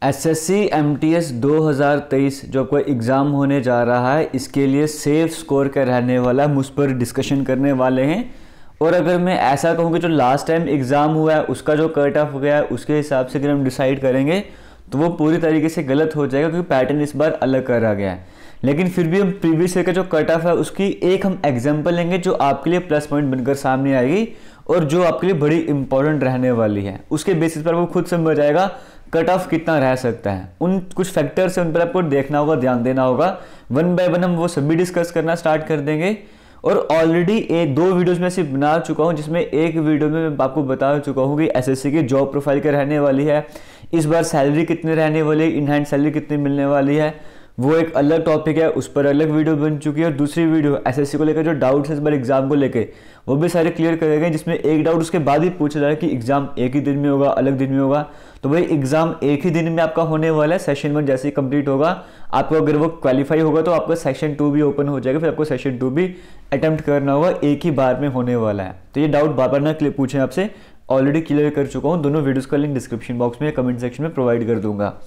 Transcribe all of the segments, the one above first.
SSC MTS 2023 जो आपका exam होने जा रहा है, इसके लिए सेफ स्कोर का रहने वाला हम उस पर डिस्कशन करने वाले हैं। और अगर मैं ऐसा कहूँ कि जो लास्ट टाइम एग्ज़ाम हुआ है उसका जो कट ऑफ गया है उसके हिसाब से अगर हम डिसाइड करेंगे तो वो पूरी तरीके से गलत हो जाएगा, क्योंकि पैटर्न इस बार अलग करा गया है। लेकिन फिर भी हम प्रीवियस ईयर का जो कट ऑफ है उसकी एक हम एग्जाम्पल लेंगे जो आपके लिए प्लस पॉइंट बनकर सामने आएगी और जो आपके लिए बड़ी इंपॉर्टेंट रहने वाली है। उसके बेसिस पर आपको खुद समझ आएगा कट ऑफ कितना रह सकता है। उन कुछ फैक्टर्स है उन पर आपको देखना होगा, ध्यान देना होगा। वन बाय वन हम वो सभी डिस्कस करना स्टार्ट कर देंगे। और ऑलरेडी दो वीडियोस में ऐसे बना चुका हूं, जिसमें एक वीडियो में मैं आपको बता चुका हूं कि एसएससी की जॉब प्रोफाइल क्या रहने वाली है, इस बार सैलरी कितनी रहने वाली है, इन हैंड सैलरी कितनी मिलने वाली है, वो एक अलग टॉपिक है, उस पर अलग वीडियो बन चुकी है। और दूसरी वीडियो एसएससी को लेकर जो डाउट्स है इस बार एग्जाम को लेकर, वो भी सारे क्लियर करे गए, जिसमें एक डाउट उसके बाद ही पूछा जाए कि एग्जाम एक ही दिन में होगा, अलग दिन में होगा। तो भाई एग्जाम एक ही दिन में आपका होने वाला है। सेशन 1 जैसे ही कंप्लीट होगा आपको, अगर वो क्वालिफाई होगा तो आपका सेशन 2 भी ओपन हो जाएगा, फिर आपको सेशन 2 भी अटेम्प्ट करना होगा, एक ही बार में होने वाला है। तो ये डाउट बार बार ना पूछें आपसे, ऑलरेडी क्लियर कर चुका हूँ। दोनों वीडियोस का लिंक डिस्क्रिप्शन बॉक्स में कमेंट सेक्शन में प्रोवाइड कर दूंगा।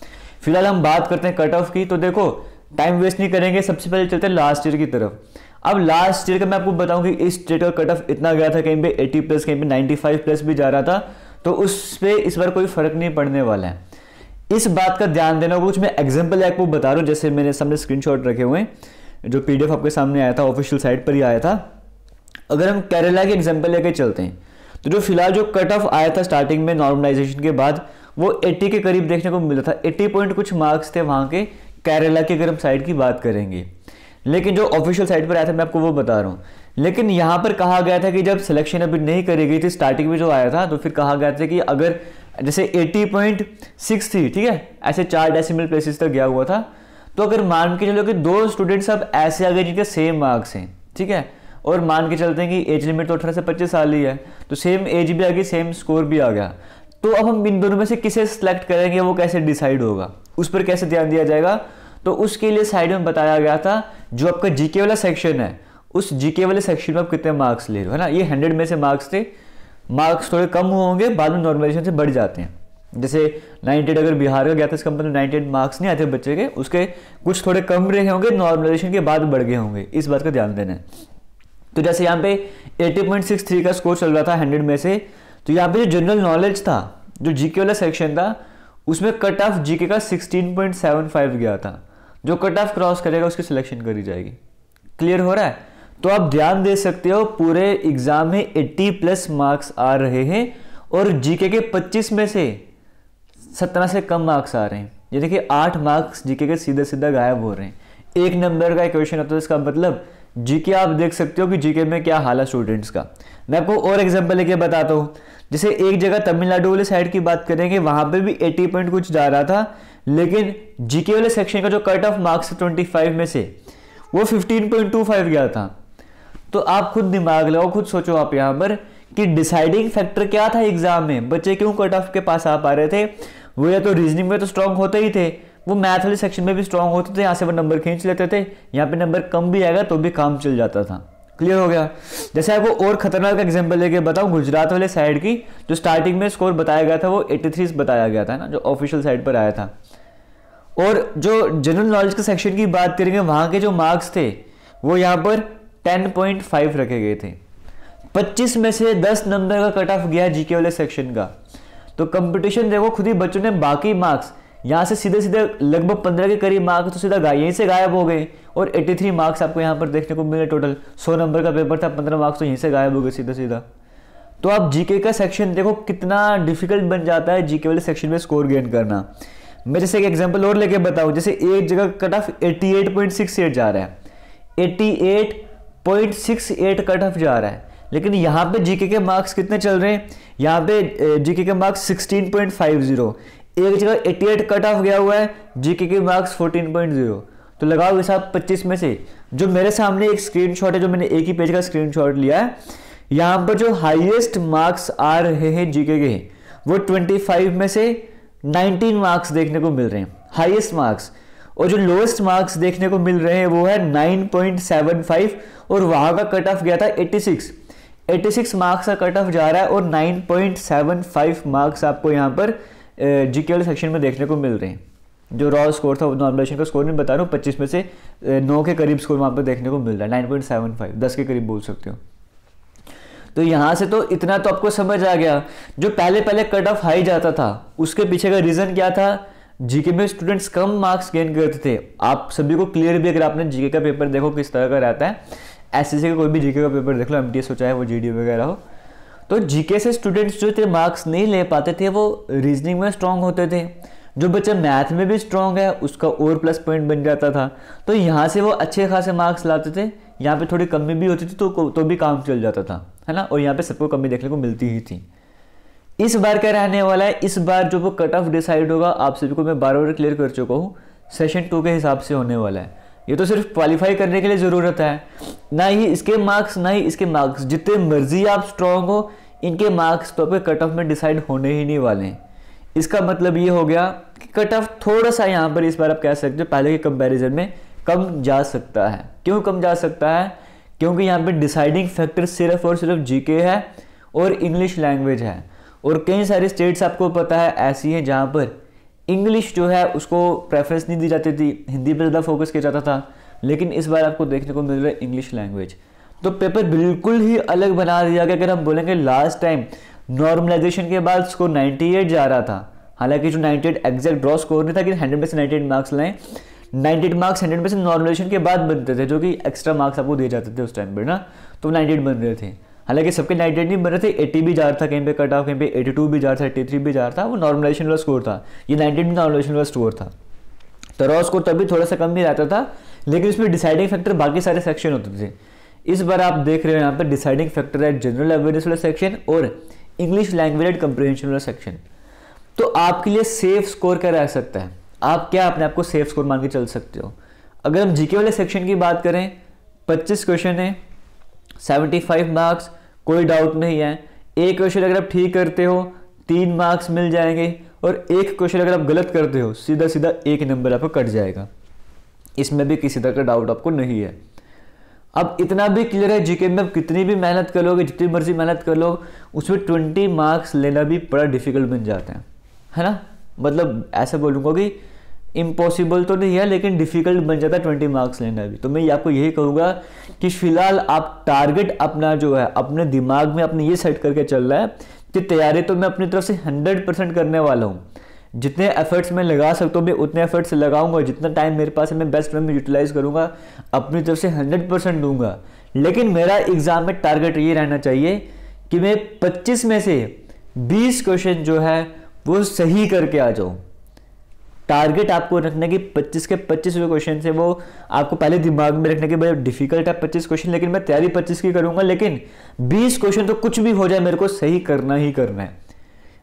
फिलहाल हम बात करते हैं कट ऑफ की। तो देखो टाइम वेस्ट नहीं करेंगे, सबसे पहले चलते हैं लास्ट ईयर की तरफ। अब लास्ट ईयर का मैं आपको बताऊं कि इस स्टेट का कट ऑफ इतना गया था, कहीं पे 80 प्लस, कहीं पे 95 प्लस भी जा रहा था। तो उस पे इस बार कोई फर्क नहीं पड़ने वाला है, इस बात का ध्यान देना होगा। कुछ मैं एग्जाम्पल आपको बता रहा हूँ, जैसे मेरे सामने स्क्रीनशॉट रखे हुए हैं, जो पीडीएफ आपके सामने आया था, ऑफिशियल साइट पर ही आया था। अगर हम केरला के एग्जाम्पल लेके चलते हैं तो जो फिलहाल जो कट ऑफ आया था स्टार्टिंग में नॉर्मलाइजेशन के बाद, वो 80 के करीब देखने को मिला था। 80 पॉइंट कुछ मार्क्स थे वहां के केरला की, अगर हम साइड की बात करेंगे। लेकिन जो ऑफिशियल साइट पर आया था मैं आपको वो बता रहा हूँ। लेकिन यहाँ पर कहा गया था कि जब सिलेक्शन अभी नहीं करी गई थी, स्टार्टिंग में जो आया था, तो फिर कहा गया था कि अगर जैसे 80.6 थी, ठीक है, ऐसे 4 डेसिमल प्लेसेस तक गया हुआ था। तो अगर मान के चलो कि 2 स्टूडेंट्स अब ऐसे आ गए जिनके सेम मार्क्स हैं, ठीक है, और मान के चलते हैं कि एज लिमिट तो 18 से 25 साल ही है, तो सेम एज भी आ गई, सेम स्कोर भी आ गया। तो अब हम इन दोनों में से किसे सिलेक्ट करेंगे, वो कैसे डिसाइड होगा, उस पर कैसे ध्यान दिया जाएगा। तो उसके लिए साइड में बताया गया था जो आपका जीके वाला सेक्शन है, उस जीके वाले सेक्शन में आप कितने मार्क्स ले रहे हो, है ना। ये 100 में से मार्क्स थे, मार्क्स थोड़े कम होंगे, बाद में नॉर्मलाइजेशन से बढ़ जाते हैं। जैसे 98 अगर बिहार का गया था इसका मतलब 98 मार्क्स नहीं आते बच्चे के, उसके कुछ थोड़े कम रहे होंगे, नॉर्मलाइजेशन के बाद बढ़ गए होंगे, इस बात का ध्यान देना है। तो जैसे यहाँ पे 80.63 का स्कोर चल रहा था 100 में से, तो यहाँ पे जो जनरल नॉलेज था, जो जीके वाला सेक्शन था, उसमें कट ऑफ जीके का 16.75 गया था। जो कट ऑफ क्रॉस करेगा उसकी सिलेक्शन करी जाएगी। क्लियर हो रहा है? तो आप ध्यान दे सकते हो, पूरे एग्जाम में 80 प्लस मार्क्स आ रहे हैं और जीके के 25 में से 17 से कम मार्क्स आ रहे हैं। ये देखिए 8 मार्क्स जीके के सीधा सीधा गायब हो रहे हैं। एक नंबर का क्वेश्चन होता है, इसका मतलब जीके आप देख सकते हो कि जीके में क्या हाल है स्टूडेंट्स का। मैं आपको और एग्जांपल लेके बताता हूँ। जैसे एक जगह तमिलनाडु वाले साइड की बात करेंगे, वहां पे भी 80 पॉइंट कुछ जा रहा था, लेकिन जीके वाले सेक्शन का जो कट ऑफ मार्क्स 25 में से वो 15.25 गया था। तो आप खुद दिमाग लगाओ, खुद सोचो आप यहाँ पर कि डिसाइडिंग फैक्टर क्या था एग्जाम में, बच्चे क्यों कट ऑफ के पास आ पा रहे थे। वो या तो रीजनिंग में तो स्ट्रांग होते ही थे, वो मैथ वाले सेक्शन में भी स्ट्रांग होते थे, यहाँ से वो नंबर खींच लेते थे, यहाँ पे नंबर कम भी आएगा तो भी काम चल जाता था। क्लियर हो गया? जैसे आपको और खतरनाक एग्जांपल लेके बताऊं, गुजरात वाले साइड की जो स्टार्टिंग में स्कोर बताया गया था वो 83 बताया गया था ना, जो ऑफिशियल साइड पर आया था। और जो जनरल नॉलेज के सेक्शन की बात करेंगे, वहां के जो मार्क्स थे वो यहाँ पर 10.5 रखे गए थे। 25 में से 10 नंबर का कट ऑफ गया जीके वाले सेक्शन का। तो कंपटीशन देखो, खुद ही बच्चों ने बाकी मार्क्स यहाँ से सीधे सीधे लगभग 15 के करीब मार्क्स तो सीधा यहीं से गायब हो गए, और 83 मार्क्स आपको यहाँ पर देखने को मिले। टोटल 100 नंबर का पेपर था, 15 मार्क्स तो यहीं से गायब हो गए सीधा सीधा। तो आप जीके का सेक्शन देखो कितना डिफिकल्ट बन जाता है जीके वाले सेक्शन में स्कोर गेन करना। मैं जैसे एक एग्जांपल और लेके बताऊं, जैसे एक जगह कट ऑफ 88.68 जा रहा है, 88.68 कट ऑफ जा रहा है, लेकिन यहाँ पे जीके के मार्क्स कितने चल रहे हैं, यहाँ पे जीके के मार्क्स 16.50। एक जगह 88 कट ऑफ गया हुआ है, जीके के मार्क्स 14.0। तो लगाओ हिसाब 25 में से। जो मेरे सामने एक स्क्रीनशॉट है, जो मैंने एक ही पेज का स्क्रीनशॉट लिया है, यहाँ पर जो हाईएस्ट मार्क्स आ रहे हैं जीके के, वो 25 में से 19 मार्क्स देखने को मिल रहे हैं, हाईएस्ट मार्क्स। और जो लोएस्ट मार्क्स देखने को मिल रहे हैं वो है 9.75, और वहां का कट ऑफ गया था 86 मार्क्स का कट ऑफ जा रहा है, और 9.75 मार्क्स आपको यहाँ पर जीके वाले सेक्शन में देखने को मिल रहे हैं। जो रॉ स्कोर था, नॉर्मलाइजेशन का स्कोर नहीं बता रहा हूँ, 25 में से 9 के करीब स्कोर वहाँ पर देखने को मिल रहा है, 9.75, 10 के करीब बोल सकते हो। तो यहाँ से तो इतना तो आपको समझ आ गया। जो पहले पहले कट ऑफ हाई जाता था उसके पीछे का रीज़न क्या था? जीके में स्टूडेंट्स कम मार्क्स गेन करते थे। आप सभी को क्लियर भी, अगर आपने जीके का पेपर देखो किस तरह का रहता है, एसएससी का कोई भी जीके का पेपर देख लो, एमटीएस हो चाहे वो जीडी वगैरह हो, तो जीके से स्टूडेंट्स जो थे मार्क्स नहीं ले पाते थे, वो रीजनिंग में स्ट्रांग होते थे। जो बच्चा मैथ में भी स्ट्रांग है उसका और प्लस पॉइंट बन जाता था। तो यहाँ से वो अच्छे खासे मार्क्स लाते थे, यहाँ पे थोड़ी कमी भी होती थी तो भी काम चल जाता था, है ना। और यहाँ पे सबको कमी देखने को मिलती ही थी। इस बार क्या रहने वाला है, इस बार जो वो कट ऑफ डिसाइड होगा, आप सभी को मैं बार बार क्लियर कर चुका हूँ, सेशन 2 के हिसाब से होने वाला है। ये तो सिर्फ क्वालिफाई करने के लिए ज़रूरत है, ना ही इसके मार्क्स ना ही इसके मार्क्स। जितने मर्जी आप स्ट्रांग हो, इनके मार्क्स तो आपके कट ऑफ में डिसाइड होने ही नहीं वाले हैं। इसका मतलब ये हो गया कि कट ऑफ थोड़ा सा यहाँ पर इस बार आप कह सकते हो पहले के कंपैरिजन में कम जा सकता है। क्यों कम जा सकता है? क्योंकि यहाँ पे डिसाइडिंग फैक्टर सिर्फ और सिर्फ जीके है और इंग्लिश लैंग्वेज है। और कई सारी स्टेट्स आपको पता है ऐसी हैं जहाँ पर इंग्लिश जो है उसको प्रेफरेंस नहीं दी जाती थी, हिंदी पर ज़्यादा फोकस किया जाता था। लेकिन इस बार आपको देखने को मिल रहा है इंग्लिश लैंग्वेज। तो पेपर बिल्कुल ही अलग बना दिया गया। अगर हम बोलेंगे लास्ट टाइम नॉर्मलाइजेशन के बाद स्कोर 98 जा रहा था, हालांकि जो 98 एग्जैक्ट ड्रॉ स्कोर नहीं था कि 100 में से 98 मार्क्स लाएं, 98 मार्क्स 100 में से नॉर्मलाइजेशन के बाद बनते थे, जो कि एक्स्ट्रा मार्क्स आपको दिए जाते थे उस टाइम पर ना, तो 98 बन रहे थे। हालांकि सबके 98 नहीं बन रहे थे, 80 भी जा रहा था कहीं पे कट ऑफ, कहीं पे 82 भी जा रहा था, 83 भी जा रहा था, वो नॉर्मलाइजेशन वाला स्कोर था। ये 98 भी नॉर्मलाइजेशन वाला स्कोर था। तो रॉ स्कोर तभी थोड़ा सा कम भी रहता था, लेकिन इसमें डिसाइडिंग फैक्टर बाकी सारे सेक्शन होते थे। इस बार आप देख रहे हो यहाँ पर डिसाइडिंग फैक्टर है जनरल अवेयरनेस वाला सेक्शन और इंग्लिश लैंग्वेज एंड कंप्रिहेंशन वाला सेक्शन। तो आपके लिए सेफ स्कोर क्या रह सकता है? आप क्या अपने आप को सेफ स्कोर मान के चल सकते हो? अगर हम जीके वाले सेक्शन की बात करें, 25 क्वेश्चन है, 75 मार्क्स, कोई डाउट नहीं है। एक क्वेश्चन अगर आप ठीक करते हो 3 मार्क्स मिल जाएंगे, और एक क्वेश्चन अगर आप गलत करते हो सीधा सीधा 1 नंबर आपको कट जाएगा। इसमें भी किसी तरह का डाउट आपको नहीं है। अब इतना भी क्लियर है, जीके में आप कितनी भी मेहनत कर लोगे, जितनी मर्जी मेहनत कर लो, उसमें 20 मार्क्स लेना भी बड़ा डिफिकल्ट बन जाता है ना। मतलब ऐसा बोलूँगा कि इम्पॉसिबल तो नहीं है, लेकिन डिफिकल्ट बन जाता है 20 मार्क्स लेना भी। तो मैं आपको यही कहूँगा कि फिलहाल आप टारगेट अपना जो है अपने दिमाग में अपने ये सेट करके चल रहा है कि तैयारी तो मैं अपनी तरफ से 100% करने वाला हूँ। जितने एफर्ट्स मैं लगा सकता हूँ मैं उतने एफर्ट्स लगाऊंगा, जितना टाइम मेरे पास है मैं बेस्ट वे में यूटिलाइज करूँगा, अपनी तरफ से 100% दूंगा। लेकिन मेरा एग्जाम में टारगेट ये रहना चाहिए कि मैं 25 में से 20 क्वेश्चन जो है वो सही करके आ जाऊँ। टारगेट आपको रखना कि 25 के 25 जो क्वेश्चन है वो आपको पहले दिमाग में रखने के बड़े डिफिकल्ट है 25 क्वेश्चन, लेकिन मैं तैयारी 25 की करूंगा, लेकिन 20 क्वेश्चन तो कुछ भी हो जाए मेरे को सही करना ही करना है।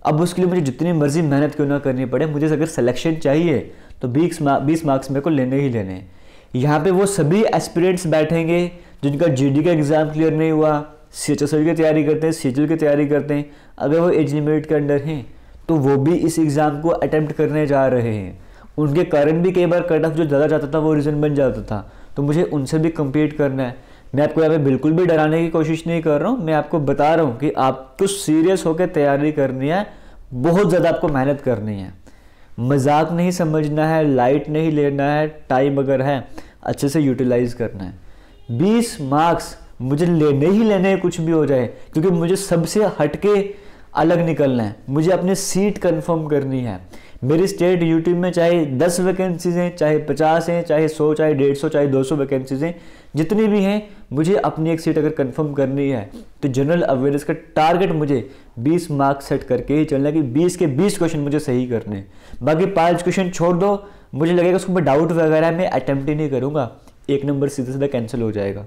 अब उसके लिए मुझे जितनी मर्जी मेहनत क्यों ना करनी पड़े, मुझे अगर सिलेक्शन चाहिए तो 20 मार्क्स मेरे को लेने ही लेने हैं। यहाँ पे वो सभी एस्पिरेंट्स बैठेंगे जिनका जीडी का एग्जाम क्लियर नहीं हुआ, सीएचएसएल की तैयारी करते हैं, सीजीएल की तैयारी करते हैं, अगर वो एज लिमिट के अंडर हैं तो वो भी इस एग्ज़ाम को अटेम्प्ट करने जा रहे हैं। उनके कारण भी कई बार कट ऑफ जो ज़्यादा जाता था वो रीज़न बन जाता था, तो मुझे उनसे भी कम्पीट करना है। मैं आपको यहाँ पे बिल्कुल भी डराने की कोशिश नहीं कर रहा हूँ, मैं आपको बता रहा हूँ कि आपको सीरियस होकर तैयारी करनी है, बहुत ज़्यादा आपको मेहनत करनी है, मजाक नहीं समझना है, लाइट नहीं लेना है, टाइम अगर है अच्छे से यूटिलाइज करना है। 20 मार्क्स मुझे लेने ही लेने कुछ भी हो जाए, क्योंकि मुझे सबसे हटके अलग निकलना है, मुझे अपनी सीट कंफर्म करनी है। मेरी स्टेट यूटी में चाहे 10 वैकेंसीज हैं, चाहे 50 हैं, चाहे 100, चाहे 150, चाहे 200 वैकेंसीज हैं, जितनी भी हैं, मुझे अपनी एक सीट अगर कंफर्म करनी है तो जनरल अवेयरनेस का टारगेट मुझे 20 मार्क्स सेट करके ही चलना है कि 20 के 20 क्वेश्चन मुझे सही करने हैं। बाकी 5 क्वेश्चन छोड़ दो, मुझे लगेगा उसके ऊपर डाउट वगैरह मैं अटेम्प्ट ही नहीं करूँगा, 1 नंबर सीधा सीधा कैंसिल हो जाएगा।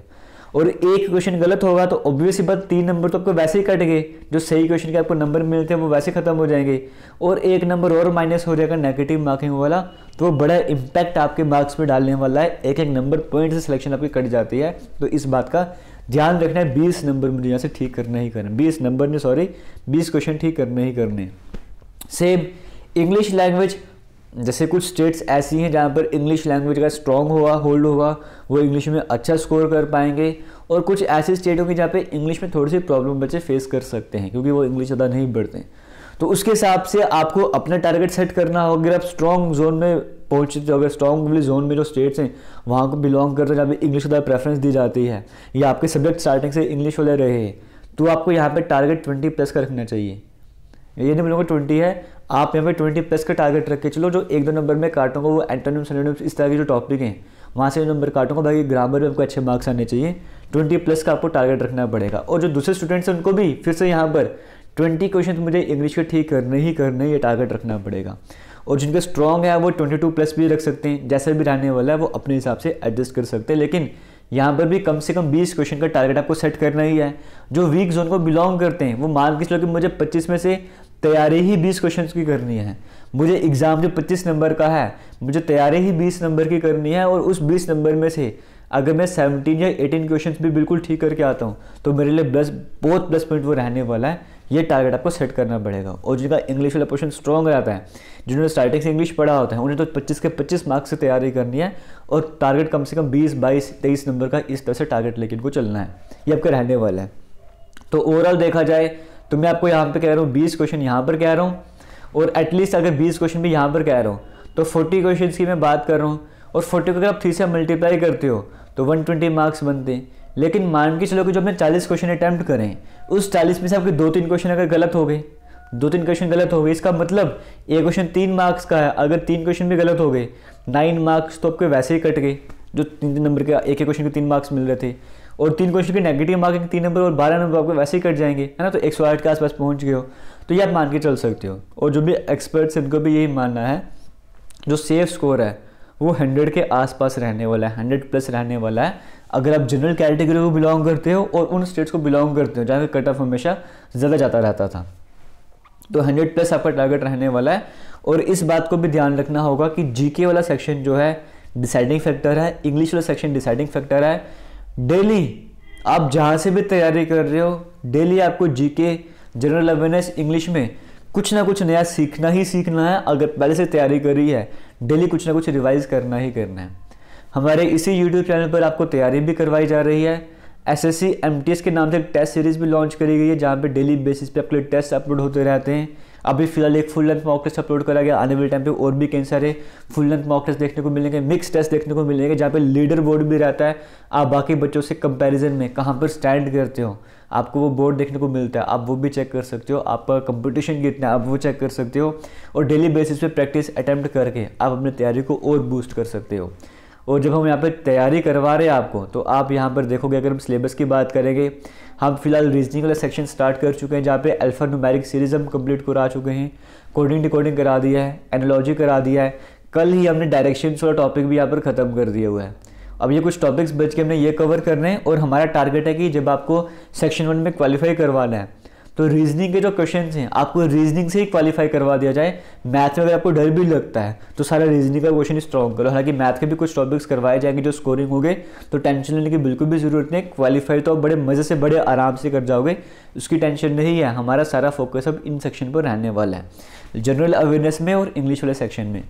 और 1 क्वेश्चन गलत होगा तो ऑब्वियस ही बात 3 नंबर तो आपको वैसे ही कट गए, जो सही क्वेश्चन के आपको नंबर मिलते हैं वो वैसे खत्म हो जाएंगे, और 1 नंबर और माइनस हो जाएगा नेगेटिव मार्किंग वाला, तो वो बड़ा इम्पैक्ट आपके मार्क्स पे डालने वाला है। एक नंबर पॉइंट से सिलेक्शन आपकी कट जाती है, तो इस बात का ध्यान रखना है। 20 नंबर मुझे यहाँ से ठीक करना ही करना, 20 नंबर ने 20 क्वेश्चन ठीक करने ही करने। सेम इंग्लिश लैंग्वेज, जैसे कुछ स्टेट्स ऐसी हैं जहाँ पर इंग्लिश लैंग्वेज का स्ट्रॉन्ग होल्ड होगा, वो इंग्लिश में अच्छा स्कोर कर पाएंगे, और कुछ ऐसे स्टेट होंगे जहाँ पे इंग्लिश में थोड़ी सी प्रॉब्लम बच्चे फेस कर सकते हैं क्योंकि वो इंग्लिश ज़्यादा नहीं पढ़ते हैं। तो उसके हिसाब से आपको अपना टारगेट सेट करना होगा। अगर आप स्ट्रॉन्ग जोन में पहुँचे, तो अगर स्ट्रॉन्ग वाली जोन में जो स्टेट्स हैं वहाँ को बिलोंग करते हैं जहाँ पे इंग्लिश को ज़्यादा प्रेफरेंस दी जाती है, या आपके सब्जेक्ट स्टार्टिंग से इंग्लिश वाले रहे, तो आपको यहाँ पे टारगेट 20+ का रखना चाहिए। ये नहीं बोलूँगा 20 है, आप यहाँ पे 20+ का टारगेट रख के चलो। जो 1-2 नंबर में काटूंगा वो एंटोनिम्स सिनोनिम्स इस तरह के जो टॉपिक हैं वहाँ से नंबर काटूंगा, बाकी ग्रामर में आपको अच्छे मार्क्स आने चाहिए। 20+ का आपको टारगेट रखना पड़ेगा। और जो दूसरे स्टूडेंट्स हैं उनको भी फिर से यहाँ पर 20 क्वेश्चन मुझे इंग्लिश के ठीक करने ही करने, ये टारगेट रखना पड़ेगा। और जिनके स्ट्रॉन्ग है वो 22+ भी रख सकते हैं, जैसे भी रहने वाला है वो अपने हिसाब से एडजस्ट कर सकते हैं। लेकिन यहाँ पर भी कम से कम 20 क्वेश्चन का टारगेट आपको सेट करना ही है। जो वीक जोन को बिलोंग करते हैं वो मान के चलो कि मुझे 25 में से तैयारी ही 20 क्वेश्चन की करनी है। मुझे एग्जाम जो 25 नंबर का है मुझे तैयारी ही 20 नंबर की करनी है, और उस 20 नंबर में से अगर मैं 17 या 18 क्वेश्चंस भी बिल्कुल ठीक करके आता हूँ तो मेरे लिए बहुत प्लस पॉइंट वो रहने वाला है। ये टारगेट आपको सेट करना पड़ेगा। और जिनका इंग्लिश वाला पोर्शन स्ट्रॉन्ग रहता है, जिन्होंने स्टार्टिंग से इंग्लिश पढ़ा होता है, उन्हें तो 25 के 25 मार्क्स से तैयारी करनी है, और टारगेट कम से कम 20, 22, 23 नंबर का इस तरह से टारगेट लेके इनको चलना है। ये आपका रहने वाला है। तो ओवरऑल देखा जाए तो मैं आपको यहाँ पे कह रहा हूँ 20 क्वेश्चन यहाँ पर कह रहा हूँ, और एटलीस्ट अगर 20 क्वेश्चन भी यहाँ पर कह रहा हूँ तो 40 क्वेश्चन की मैं बात कर रहा हूँ। और 40 को अगर आप 3 से मल्टीप्लाई करते हो तो 120 मार्क्स बनते हैं। लेकिन मान के चलो कि जो आपने 40 क्वेश्चन अटैम्प्ट करें, उस 40 में से आपके 2-3 क्वेश्चन अगर गलत हो गए, 2-3 क्वेश्चन गलत हो गए, इसका मतलब एक क्वेश्चन 3 मार्क्स का है, अगर 3 क्वेश्चन भी गलत हो गए 9 मार्क्स तो आपके वैसे ही कट गए। जो 3 नंबर के एक क्वेश्चन के 3 मार्क्स मिल रहे थे, और 3 क्वेश्चन के नेगेटिव मार्किंग 3 नंबर और 12 नंबर आपको वैसे ही कट जाएंगे, है ना। तो 108 के आसपास पहुंच गए हो, तो ये आप मान के चल सकते हो। और जो भी एक्सपर्ट्स इनको भी यही मानना है जो सेफ स्कोर है वो 100 के आसपास रहने वाला है, 100+ रहने वाला है। अगर आप जनरल कैटेगरी को बिलोंग करते हो और उन स्टेट्स को बिलोंग करते हो जहाँ पे कट ऑफ हमेशा ज़्यादा जाता रहता था, तो 100+ आपका टारगेट रहने वाला है। और इस बात को भी ध्यान रखना होगा कि जीके वाला सेक्शन जो है डिसाइडिंग फैक्टर है, इंग्लिश वाला सेक्शन डिसाइडिंग फैक्टर है। डेली आप जहाँ से भी तैयारी कर रहे हो, डेली आपको जीके, जनरल अवेयरनेस, इंग्लिश में कुछ ना कुछ नया सीखना ही सीखना है। अगर पहले से तैयारी करी है, डेली कुछ ना कुछ रिवाइज करना ही करना है। हमारे इसी यूट्यूब चैनल पर आपको तैयारी भी करवाई जा रही है। SSC MTS के नाम से एक टेस्ट सीरीज़ भी लॉन्च करी गई है, जहाँ पे डेली बेसिस पे आपके लिए टेस्ट अपलोड होते रहते हैं। अभी फिलहाल एक full length mock test upload करा गया, आने वाले टाइम पे और भी कई सारे फुल लेंथ मॉक टेस्ट देखने को मिलेंगे, मिक्स टेस्ट देखने को मिलेंगे, जहाँ पे लीडर बोर्ड भी रहता है। आप बाकी बच्चों से कंपैरिजन में कहाँ पर स्टैंड करते हो, आपको वो बोर्ड देखने को मिलता है, आप वो भी चेक कर सकते हो। आपका कंपटीशन कितना है आप वो चेक कर सकते हो, और डेली बेसिस पे प्रैक्टिस अटैम्प्ट करके आप अपनी तैयारी को और बूस्ट कर सकते हो। और जब हम यहाँ पर तैयारी करवा रहे हैं आपको, तो आप यहाँ पर देखोगे, अगर हम सिलेबस की बात करेंगे, हम फिलहाल रीजनिंग वाला सेक्शन स्टार्ट कर चुके हैं, जहाँ पे अल्फा न्यूमेरिक सीरीज हम कंप्लीट करा चुके हैं, कोडिंग डिकोडिंग करा दिया है, एनालॉजी करा दिया है। कल ही हमने डायरेक्शंस वाला टॉपिक भी यहाँ पर ख़त्म कर दिया हुआ है। अब ये कुछ टॉपिक्स बच के हमने ये कवर करने हैं, और हमारा टारगेट है कि जब आपको सेक्शन 1 में क्वालिफाई करवाना है तो रीजनिंग के जो क्वेश्चन हैं आपको रीजनिंग से ही क्वालिफाई करवा दिया जाए। मैथ में अगर आपको डर भी लगता है तो सारा रीजनिंग का क्वेश्चन स्ट्रॉन्ग करो। हालांकि मैथ के भी कुछ टॉपिक्स करवाए जाएंगे जो स्कोरिंग हो गए, तो टेंशन लेने की बिल्कुल भी ज़रूरत नहीं। क्वालिफाई तो आप बड़े मज़े से बड़े आराम से कर जाओगे, उसकी टेंशन नहीं है। हमारा सारा फोकस अब इन सेक्शन पर रहने वाला है, जनरल अवेयरनेस में और इंग्लिश वाले सेक्शन में।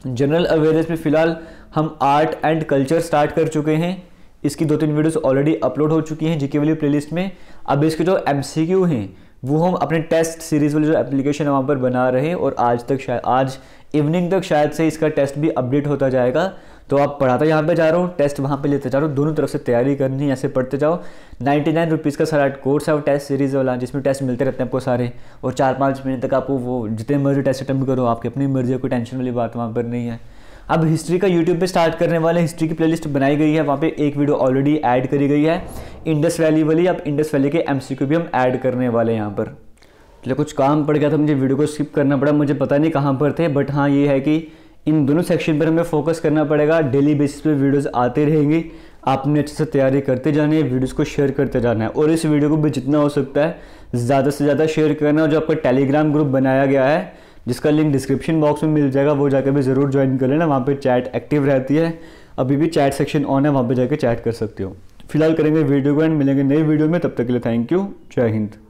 जनरल अवेयरनेस में फ़िलहाल हम आर्ट एंड कल्चर स्टार्ट कर चुके हैं, इसकी 2-3 वीडियोस ऑलरेडी अपलोड हो चुकी हैं जीके वाली प्लेलिस्ट में। अब इसके जो MCQ हैं वो हम अपने टेस्ट सीरीज़ वाली जो एप्लीकेशन है वहाँ पर बना रहे हैं, और आज इवनिंग तक शायद से इसका टेस्ट भी अपडेट होता जाएगा। तो आप पढ़ाता यहाँ पे जा रहा हूँ, टेस्ट वहाँ पे लेते जा रहा हूँ, दोनों तरफ से तैयारी करनी है, ऐसे पढ़ते जाओ। 99 रुपीज़ का सारा कोर्स है वो टेस्ट सीरीज़ वाला, जिसमें टेस्ट मिलते रहते हैं आपको सारे, और 4-5 महीने तक आपको वो जितने मर्जी टेस्ट अटेम्प्ट करो, आपकी अपनी मर्जी है, कोई टेंशन वाली बात वहाँ पर नहीं है। अब हिस्ट्री का यूट्यूब पे स्टार्ट करने वाले, हिस्ट्री की प्लेलिस्ट बनाई गई है, वहाँ पे एक वीडियो ऑलरेडी ऐड करी गई है इंडस वैली वाली। अब इंडस वैली के MCQ भी हम ऐड करने वाले हैं यहाँ पर। चलो कुछ काम पड़ गया था, मुझे वीडियो को स्किप करना पड़ा, मुझे पता नहीं कहाँ पर थे, बट हाँ ये है कि इन दोनों सेक्शन पर हमें फोकस करना पड़ेगा। डेली बेसिस पे वीडियोस आते रहेंगे, आपने अच्छे से तैयारी करते जाना है, वीडियोस को शेयर करते जाना है, और इस वीडियो को भी जितना हो सकता है ज़्यादा से ज़्यादा शेयर करना। और जो आपका टेलीग्राम ग्रुप बनाया गया है, जिसका लिंक डिस्क्रिप्शन बॉक्स में मिल जाएगा, वो जाकर भी ज़रूर ज्वाइन कर लेना। वहाँ पर चैट एक्टिव रहती है, अभी भी चैट सेक्शन ऑन है, वहाँ पर जाकर चैट कर सकते हो। फिलहाल करेंगे वीडियो को एंड मिलेंगे नई वीडियो में, तब तक के लिए थैंक यू, जय हिंद।